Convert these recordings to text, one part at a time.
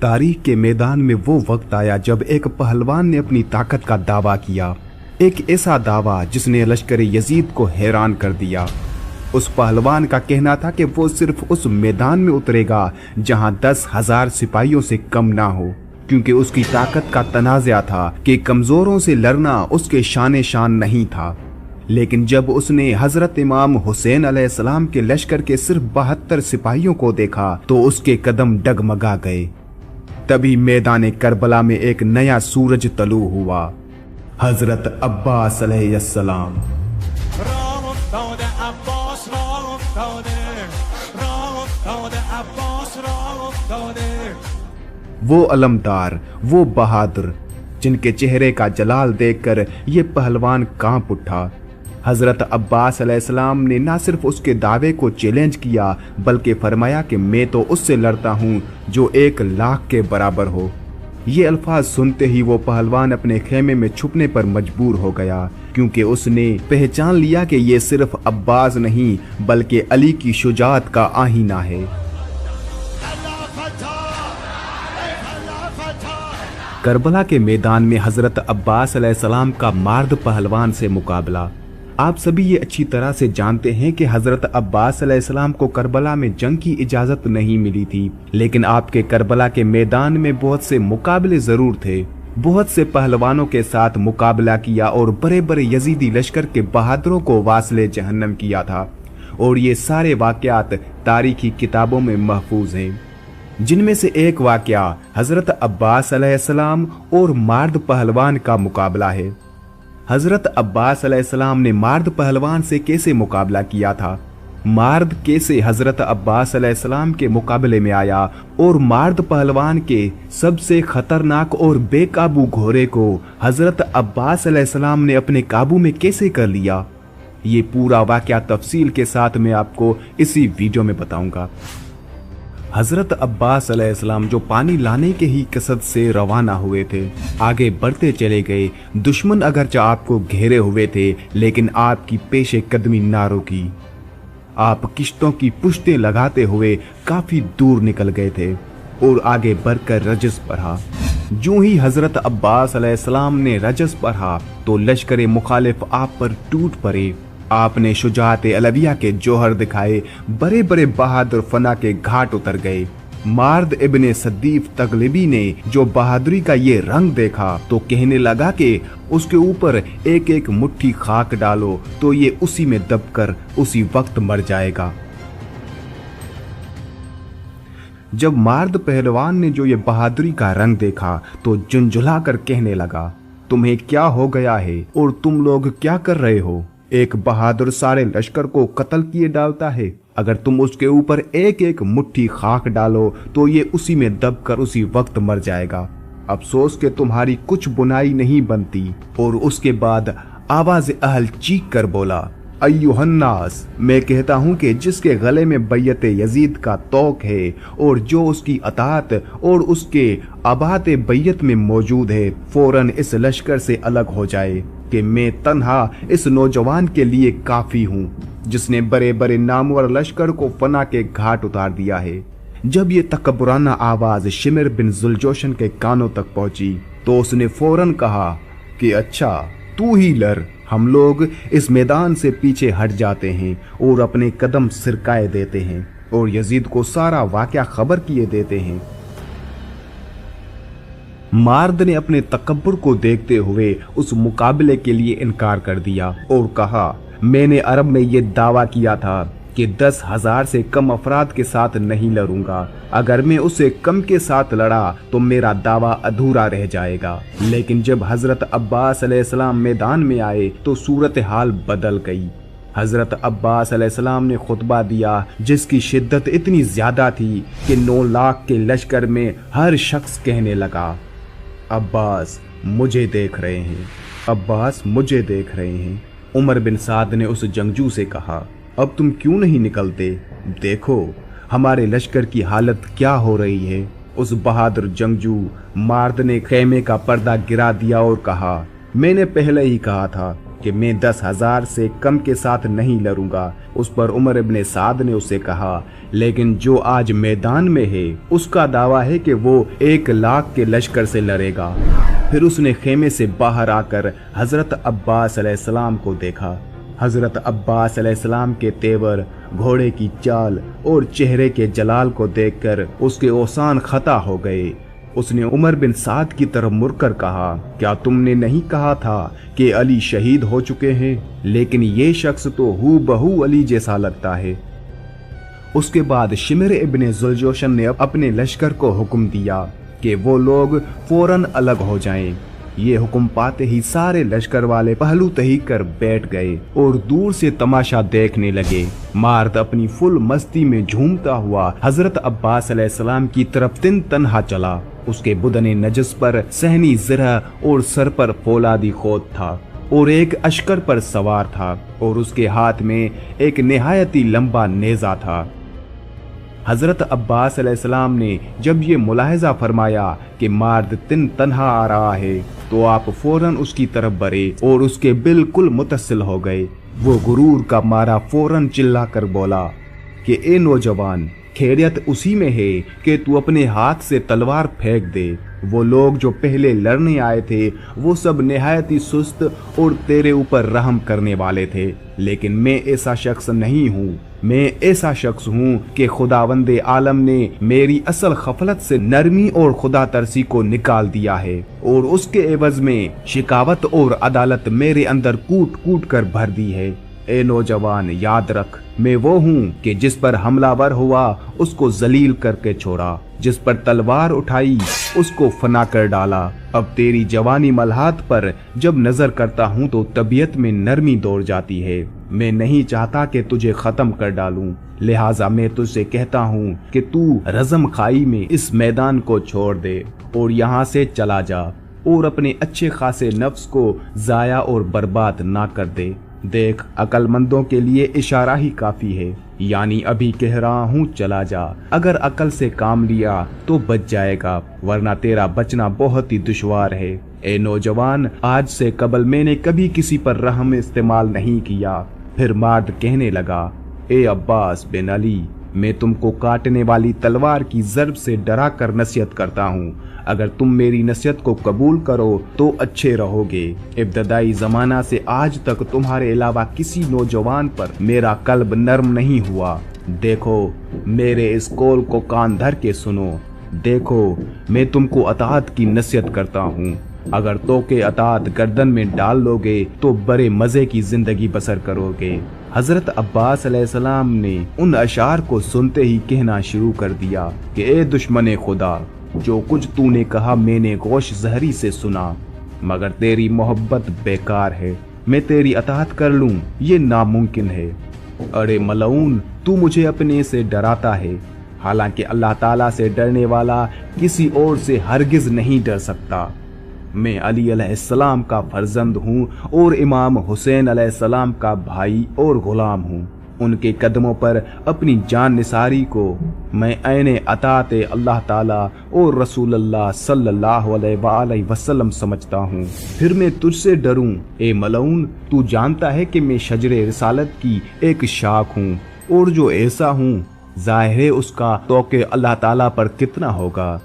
तारीख के मैदान में वो वक्त आया जब एक पहलवान ने अपनी ताकत का दावा किया, एक ऐसा दावा जिसने लश्कर यजीद को हैरान कर दिया। उस पहलवान का कहना था कि वो सिर्फ उस मैदान में उतरेगा जहां 10,000 सिपाहियों से कम ना हो, क्योंकि उसकी ताकत का तनाज़ा था कि कमजोरों से लड़ना उसके शान नहीं था। लेकिन जब उसने हजरत इमाम हुसैन अलैहिस्सलाम के लश्कर के सिर्फ 72 सिपाहियों को देखा तो उसके कदम डगमगा गए। तभी मैदान करबला में एक नया सूरज तलू हुआ, हजरत अब्बास अलैहिस्सलाम। वो अलमदार, वो बहादुर, जिनके चेहरे का जलाल देखकर ये पहलवान कांप उठा। हजरत अब्बास अलैहिस्सलाम ने ना सिर्फ उसके दावे को चैलेंज किया बल्कि फरमाया कि मैं तो उससे लड़ता हूँ जो 1,00,000 के बराबर हो। ये अल्फाज सुनते ही वो पहलवान अपने खेमे में छुपने पर मजबूर हो गया, क्योंकि उसने पहचान लिया कि ये सिर्फ अब्बास नहीं बल्कि अली की शुजाअत का आईना है। करबला के मैदान में हजरत अब्बास अलैहिस्सलाम का मार्द पहलवान से मुकाबला। आप सभी ये अच्छी तरह से जानते हैं कि हजरत अब्बास अलैहिस्सलाम को करबला में जंग की इजाजत नहीं मिली थी, लेकिन आपके करबला के मैदान में बहुत से मुकाबले जरूर थे। बहुत से पहलवानों के साथ मुकाबला किया और बड़े बड़े यजीदी लश्कर के बहादुरों को वासले जहन्नम किया था, और ये सारे वाकयात तारीखी किताबों में महफूज हैं। जिनमें से एक वाकया हजरत अब्बास अलैहिस्सलाम और मार्द पहलवान का मुकाबला है। हजरत अब्बास अलैहिस्सलाम ने मार्द पहलवान से कैसे मुकाबला किया था, मार्द कैसे हजरत अब्बास अलैहिस्सलाम के मुकाबले में आया और मार्द पहलवान के सबसे खतरनाक और बेकाबू घोड़े को हजरत अब्बास अलैहिस्सलाम ने अपने काबू में कैसे कर लिया, ये पूरा वाकया तफसील के साथ मैं आपको इसी वीडियो में बताऊंगा। हजरत अब्बास अलैहिस्सलाम जो पानी लाने के ही कसद से रवाना हुए थे, आगे बढ़ते चले गए। दुश्मन अगरचे आपको घेरे हुए थे, लेकिन आपकी पेशे कदमी ना रुकी। आप किश्तों की पुश्तें लगाते हुए काफी दूर निकल गए थे और आगे बढ़कर रजस पढ़ा। जो ही हजरत अब्बास अलैहिस्सलाम ने रजस पढ़ा तो लश्कर मुखालिफ आप पर टूट पड़े। आपने शुजाअत अलविया के जौहर दिखाए, बड़े बड़े बहादुर फना के घाट उतर गए। मार्द इब्ने सदीफ तगलिबी ने जो बहादुरी का ये रंग देखा तो कहने लगा कि उसके ऊपर एक एक मुट्ठी खाक डालो तो ये उसी में दबकर उसी वक्त मर जाएगा। जब मार्द पहलवान ने जो ये बहादुरी का रंग देखा तो झुंझुला कर कहने लगा, तुम्हें क्या हो गया है और तुम लोग क्या कर रहे हो? एक बहादुर सारे लश्कर को कत्ल किए डालता है। अगर तुम उसके ऊपर एक एक मुट्ठी खाक डालो तो ये उसी में दबकर उसी वक्त मर जाएगा। अफसोस कि तुम्हारी कुछ बुनाई नहीं बनती। और उसके बाद आवाज अहल चीख कर बोला, अय्युहन्नास, मैं कहता हूँ कि जिसके गले में बैयत यजीद का तौक है और जो उसकी अतात और उसके आबाद बैयत में मौजूद है, फौरन इस लश्कर से अलग हो जाए कि मैं तन्हा इस नौजवान के लिए काफी हूँ जिसने बड़े बड़े नामवर लश्कर को फना के घाट उतार दिया है। जब ये तकब्बुराना आवाज शिमर बिन जुलजोशन के कानों तक पहुंची तो उसने फौरन कहा कि अच्छा तू ही लड़। हम लोग इस मैदान से पीछे हट जाते हैं और अपने कदम सिरकाए देते हैं और यजीद को सारा वाकया खबर किए देते हैं। मार्द ने अपने तकब्बुर को देखते हुए उस मुकाबले के लिए इनकार कर दिया और कहा, मैंने अरब में ये दावा किया था कि 10,000 से कम अफराद के साथ नहीं लड़ूंगा। अगर मैं उससे कम के साथ लड़ा तो मेरा दावा अधूरा रह जाएगा। लेकिन जब हजरत अब्बास अलैहिस्सलाम मैदान में आए तो सूरत हाल बदल गई। हजरत अब्बास अलैहिस्सलाम ने खुतबा दिया जिसकी शिद्दत इतनी ज्यादा थी कि 9 लाख के लश्कर में हर शख्स कहने लगा, अब्बास मुझे देख रहे हैं, अब्बास मुझे देख रहे हैं। उमर बिन साद ने उस जंगजू से कहा, अब तुम क्यों नहीं निकलते? देखो हमारे लश्कर की हालत क्या हो रही है। उस बहादुर जंगजू मार्द ने खेमे का पर्दा गिरा दिया और कहा, मैंने पहले ही कहा था कि मैं 10,000 से कम के साथ नहीं लड़ूंगा। उस पर उमर इब्ने साद ने उसे कहा, लेकिन जो आज मैदान में है उसका दावा है कि वो 1,00,000 के लश्कर से लड़ेगा। फिर उसने खेमे से बाहर आकर हजरत अब्बास अलैहिस्सलाम को देखा। हजरत अब्बास अलैहिस्सलाम के तेवर, घोड़े की चाल और चेहरे के जलाल को देखकर उसके ओसान खता हो गए। उसने उमर बिन साद की तरफ मुड़कर कहा, क्या तुमने नहीं कहा था कि अली शहीद हो चुके हैं? लेकिन ये शख्स तो हूबहू अली जैसा लगता है। उसके बाद शिमर इब्ने जुलजोशन ने अपने लश्कर को हुक्म दिया कि वो लोग फौरन अलग हो जाएं। ये हुक्म पाते ही सारे लश्कर वाले पहलू तही कर बैठ गए और दूर से तमाशा देखने लगे। मार्द अपनी फुल मस्ती में झूमता हुआ हजरत अब्बास अलैहिस्सलाम की तरफ तिन तन्हा चला। उसके बुदने नजस पर सहनी ज़रा और सर पर फौलादी खोद था और एक अश्कर पर सवार था और उसके हाथ में एक निहायती लंबा नेजा था। हजरत अब्बास अलैहिस्सलाम ने जब ये मुलाहिजा फरमाया कि मार्द तिन तन्हा आ रहा है तो आप फौरन उसकी तरफ बढ़े और उसके बिल्कुल मुतसिल हो गए। वो गुरूर का मारा फौरन चिल्ला कर बोला कि ए नौजवान, खैरियत उसी में है कि तू अपने हाथ से तलवार फेंक दे। वो लोग जो पहले लड़ने आए थे वो सब निहायत ही सुस्त और तेरे ऊपर रहम करने वाले थे, लेकिन मैं ऐसा शख्स नहीं हूँ। मैं ऐसा शख्स हूँ कि खुदावंदे आलम ने मेरी असल खफलत से नरमी और खुदा तरसी को निकाल दिया है और उसके एवज में शिकावत और अदालत मेरे अंदर कूट कूट कर भर दी है। ए नौजवान, याद रख, मैं वो हूँ कि जिस पर हमलावर हुआ उसको जलील करके छोड़ा, जिस पर तलवार उठाई उसको फना कर डाला। अब तेरी जवानी मल्हात पर जब नजर करता हूँ तो तबीयत में नरमी दौड़ जाती है। मैं नहीं चाहता कि तुझे खत्म कर डालूं, लिहाजा मैं तुझसे कहता हूँ कि तू रज़म खाई में इस मैदान को छोड़ दे और यहाँ से चला जा और अपने अच्छे खासे नफ्स को जाया और बर्बाद ना कर दे। देख, अकलमंदों के लिए इशारा ही काफी है, यानी अभी कह रहा हूँ चला जा। अगर अकल से काम लिया तो बच जाएगा, वरना तेरा बचना बहुत ही दुश्वार है। ए नौजवान, आज से कबल मैंने कभी किसी पर रहम इस्तेमाल नहीं किया। फिर मार्द कहने लगा, ए अब्बास बिन अली, मैं तुमको काटने वाली तलवार की ज़र्ब से डरा कर नसीहत करता हूँ। अगर तुम मेरी नसीहत को कबूल करो तो अच्छे रहोगे। इब्तदाई ज़माना से आज तक तुम्हारे अलावा किसी नौजवान पर मेरा कल्ब नर्म नहीं हुआ। देखो, मेरे इस कौल को कान धर के सुनो। देखो, मैं तुमको अताअत की नसीहत करता हूँ। अगर तो के अताअत गर्दन में डाल लोगे तो बड़े मजे की जिंदगी बसर करोगे। हजरत अब्बास अलैहिस्सलाम ने उन अशार को सुनते ही कहना शुरू कर दिया कि ए दुश्मने खुदा, जो कुछ तूने कहा मैंने गोश जहरी से सुना, मगर तेरी मोहब्बत बेकार है। मैं तेरी अताअत कर लूं ये नामुमकिन है। अरे मलऊन, तू मुझे अपने से डराता है, हालांकि अल्लाह ताला से डरने वाला किसी और से हरगिज नहीं डर सकता। मैं अली अलैहिस्सलाम का फर्जंद हूँ और इमाम हुसैन अलैहिस्सलाम का भाई और गुलाम हूँ। उनके कदमों पर अपनी जान निसारी को मैं ऐने अताअत अल्लाह ताला और रसूलुल्लाह सल्लल्लाहु अलैहि वसल्लम समझता हूँ। फिर मैं तुझसे डरूं? ए मलऊन, तू जानता है कि मैं शजरे रिसालत की एक शाख हूँ और जो ऐसा हूँ जाहिर है उसका तौके अल्लाह ताला पर कितना होगा।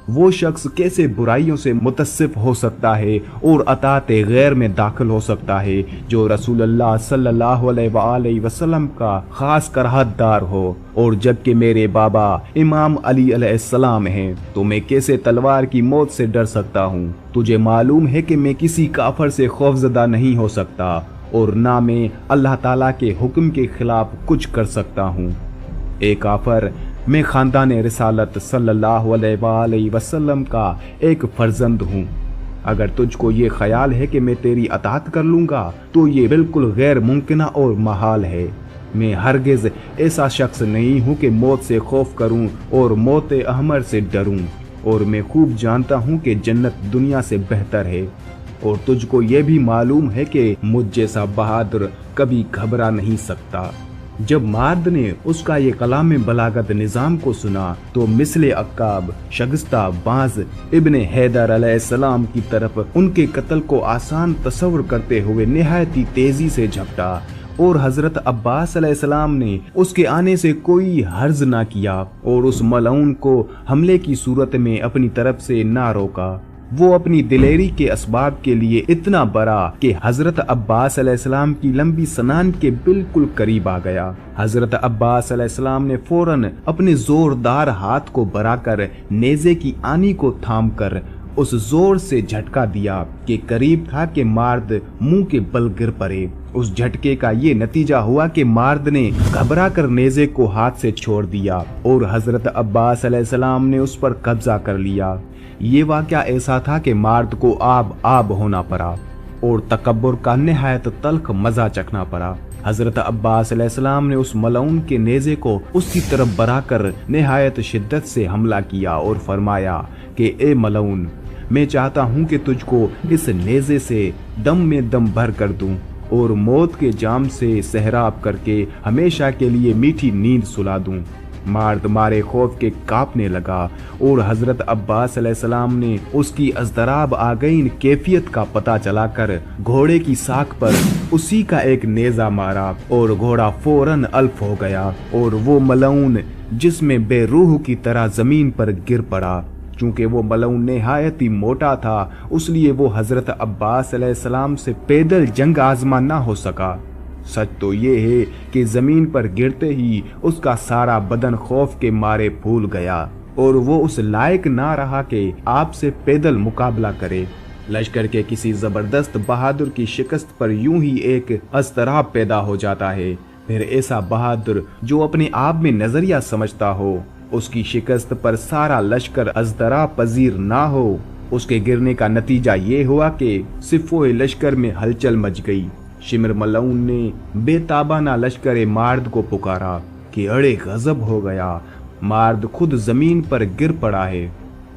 वो शख्स कैसे बुराइयों से मुतसिफ हो सकता है और अताअत गैर में दाखिल हो सकता है जो रसूलुल्लाह सल्लल्लाहु अलैहि वसल्लम का खास कराहतदार हो। और जबकि मेरे बाबा इमाम अली अलैहिस्सलाम हैं तो मैं कैसे तलवार की मौत से डर सकता हूँ। तुझे मालूम है कि मैं किसी काफर से खौफजदा नहीं हो सकता और ना मैं अल्लाह ताला के हुक्म के खिलाफ कुछ कर सकता हूँ। ए काफर, मैं खानदान रिसालत सल्लल्लाहु अलैहि वसल्लम का एक फर्जंद हूँ। अगर तुझको ये ख्याल है कि मैं तेरी अताअत कर लूँगा तो ये बिल्कुल गैर मुमकिन और महाल है। मैं हरगिज ऐसा शख्स नहीं हूँ कि मौत से खौफ करूँ और मौत अहमर से डरूँ, और मैं खूब जानता हूँ कि जन्नत दुनिया से बेहतर है। और तुझको ये भी मालूम है कि मुझ जैसा बहादुर कभी घबरा नहीं सकता। जब मार्द ने उसका ये कलाम बलागत निजाम को सुना तो मिसले अक्काब, शगस्ता, बाज इब्ने हैदर अलैहिस्सलाम की तरफ उनके कत्ल को आसान तस्वर करते हुए निहायत ही तेजी से झपटा और हजरत अब्बास अलैहिस्सलाम ने उसके आने से कोई हर्ज ना किया और उस मलऊन को हमले की सूरत में अपनी तरफ से ना रोका। वो अपनी दिलेरी के असबाब के लिए इतना बड़ा कि हजरत अब्बास अलैहिस्सलाम की लंबी सनान के बिल्कुल करीब आ गया। हजरत अब्बास अलैहिस्सलाम ने फौरन अपने जोरदार हाथ को बढ़ाकर नेज़े की आनी को थामकर उस जोर से झटका दिया कि करीब था कि मार्द मुंह के बल गिर पड़े। उस झटके का ये नतीजा हुआ कि मार्द ने घबरा कर नेज़े को हाथ से छोड़ दिया और हजरत अब्बास अलैहिस्सलाम ने उस पर कब्जा कर लिया। ये वाक़या ऐसा था कि मार्द को आब होना पड़ा और तकब्बुर का निहायत तल्ख मजा चखना पड़ा। हजरत अब्बास अलैहिस्सलाम ने उस मलऊन के नेज़े को उसकी तरफ बढ़ाकर निहायत शिद्दत से हमला किया और फरमाया कि ए मलऊन, मैं चाहता हूँ कि तुझको इस नेज़े से दम में दम भर कर दूं और मौत के जाम से सहराब करके हमेशा के लिए मीठी नींद सुला दूं। मार्द मारे खौफ के कांपने लगा और हजरत अब्बास अलैहिस्सलाम ने उसकी अज़दराब आगईन कैफियत का पता चलाकर घोड़े की साख पर उसी का एक नेज़ा मारा और घोड़ा फौरन अल्फ हो गया और वो मलऊन जिसमें बेरूह की तरह जमीन पर गिर पड़ा। चूंकि वो मलऊन निहायत ही मोटा था उसलिए वो हजरत अब्बास अलैहिस्सलाम से पैदल जंग आजमा ना हो सका। सच तो ये है कि जमीन पर गिरते ही उसका सारा बदन खौफ के मारे फूल गया और वो उस लायक ना रहा कि आपसे पैदल मुकाबला करे। लश्कर के किसी जबरदस्त बहादुर की शिकस्त पर यूं ही एक अज़तराब पैदा हो जाता है। फिर ऐसा बहादुर जो अपने आप में नजरिया समझता हो, उसकी शिकस्त पर सारा लश्कर अज़तराब पजीर ना हो। उसके गिरने का नतीजा ये हुआ कि सिफ़ोए लश्कर में हलचल मच गई। शिमर मलऊन ने बेताबाना लश्कर मार्द को पुकारा कि अड़े गजब हो गया, मार्द खुद जमीन पर गिर पड़ा है,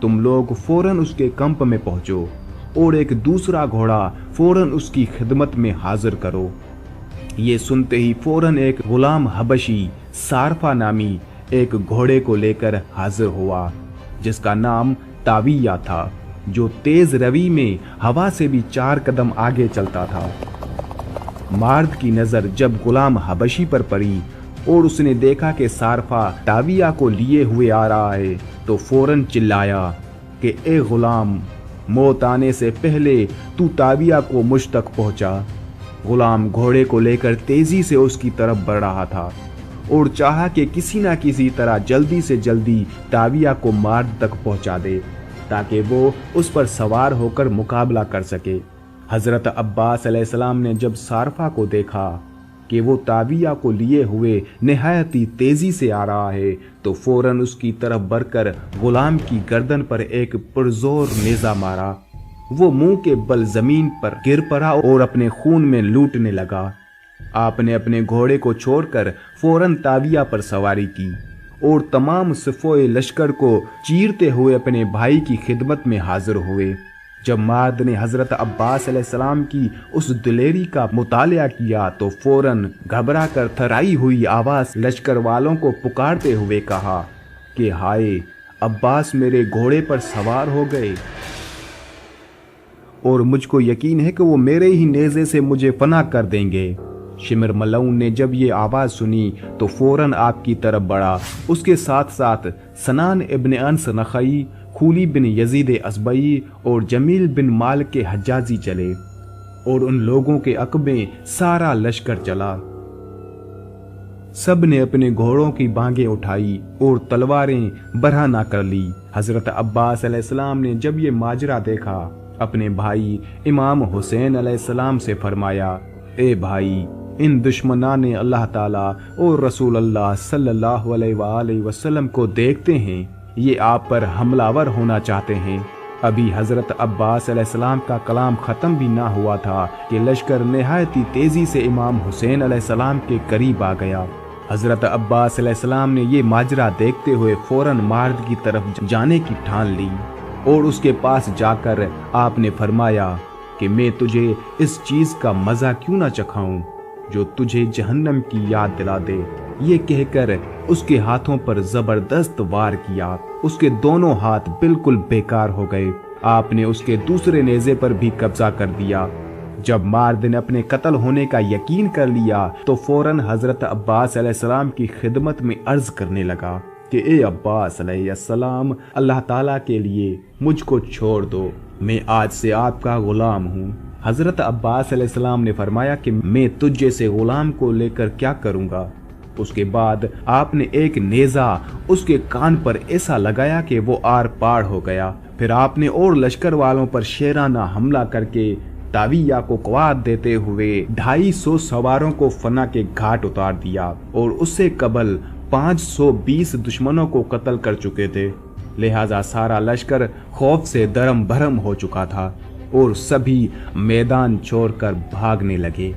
तुम लोग फौरन उसके कंप में पहुंचो और एक दूसरा घोड़ा फौरन उसकी खिदमत में हाजिर करो। ये सुनते ही फौरन एक गुलाम हबशी सारफा नामी एक घोड़े को लेकर हाजिर हुआ जिसका नाम ताविया था, जो तेज रवी में हवा से भी 4 कदम आगे चलता था। मार्द की नजर जब गुलाम हबशी पर पड़ी और उसने देखा कि सारफा ताविया को लिए हुए आ रहा है तो फौरन चिल्लाया कि ए गुलाम, मौत आने से पहले तू ताविया को मुझ तक पहुंचा। गुलाम घोड़े को लेकर तेजी से उसकी तरफ बढ़ रहा था और चाहा कि किसी ना किसी तरह जल्दी से जल्दी ताविया को मार्द तक पहुंचा दे ताकि वो उस पर सवार होकर मुकाबला कर सके। हजरत अब्बास अलैहिस्सलाम ने जब सारफा को देखा कि वो ताविया को लिए हुए निहायत ही तेजी से आ रहा है तो फौरन उसकी तरफ बढ़कर गुलाम की गर्दन पर एक पुरजोर नेज़ा मारा। वो मुंह के बल जमीन पर गिर पड़ा और अपने खून में लूटने लगा। आपने अपने घोड़े को छोड़कर फौरन ताविया पर सवारी की और तमाम सिफ़ोए लश्कर को चीरते हुए अपने भाई की खिदमत में हाजिर हुए। जब मार्द ने हजरत अब्बास अलैहिस्सलाम की उस दिलेरी का मुतालिया किया तो फौरन घबरा कर थराई हुई आवाज लश्कर वालों को पुकारते हुए कहा कि हाय, अब्बास मेरे घोड़े पर सवार हो गए और मुझको यकीन है कि वो मेरे ही नेज़े से मुझे फना कर देंगे। शिमर मलऊन ने जब ये आवाज़ सुनी तो फौरन आपकी तरफ बढ़ा। उसके साथ साथ सनान इब्न अनस नखई, खूली बिन यजीद असबई और जमील बिन माल के हज्जाजी चले और उन लोगों के अक़बे सारा लश्कर चला। सब ने अपने घोड़ों की बांगें उठाई और तलवारें बरहना कर ली। हजरत अब्बास अलैहिस्सलाम ने जब ये माजरा देखा अपने भाई इमाम हुसैन अलैहिस्सलाम से फरमाया, ए भाई, इन दुश्मनान ने अल्लाह ताला और रसूल अल्लाह सल्लल्लाहु अलैहि वसल्लम को देखते हैं, ये आप पर हमलावर होना चाहते हैं। अभी हजरत अब्बास अलैहिस्सलाम का कलाम ख़त्म भी ना हुआ था कि लश्कर निहायती तेज़ी से इमाम हुसैन अलैहिस्सलाम के करीब आ गया। हजरत अब्बास अलैहिस्सलाम ने ये माजरा देखते हुए फौरन मार्द की तरफ जाने की ठान ली और उसके पास जाकर आपने फरमाया कि मैं तुझे इस चीज़ का मज़ा क्यों ना चखाऊं जो तुझे जहन्नम की याद दिला दे। ये कहकर उसके हाथों पर जबरदस्त वार किया। उसके दोनों हाथ बिल्कुल बेकार हो गए। आपने उसके दूसरे नेज़े पर भी कब्जा कर दिया। जब मार्द ने अपने कत्ल होने का यकीन कर लिया तो फौरन हजरत अब्बास अलैहिस्सलाम की खिदमत में अर्ज करने लगा कि ए अब्बास अलैहिस्सलाम, अल्लाह ताला के लिए मुझको छोड़ दो, मैं आज से आपका गुलाम हूँ। हजरत अब्बास अलैहिस्सलाम ने फरमाया कि मैं तुझ जैसे गुलाम को लेकर क्या करूँगा। उसके बाद आपने एक नेज़ा उसके कान पर ऐसा लगाया कि वो आर पार हो गया। फिर आपने और लश्कर वालों पर शेराना हमला करके ताविया को क़वात देते हुए 250 सवारों को फना के घाट उतार दिया और उससे कबल 520 दुश्मनों को कत्ल कर चुके थे। लिहाजा सारा लश्कर खौफ से दरम भरम हो चुका था और सभी मैदान छोड़कर भागने लगे।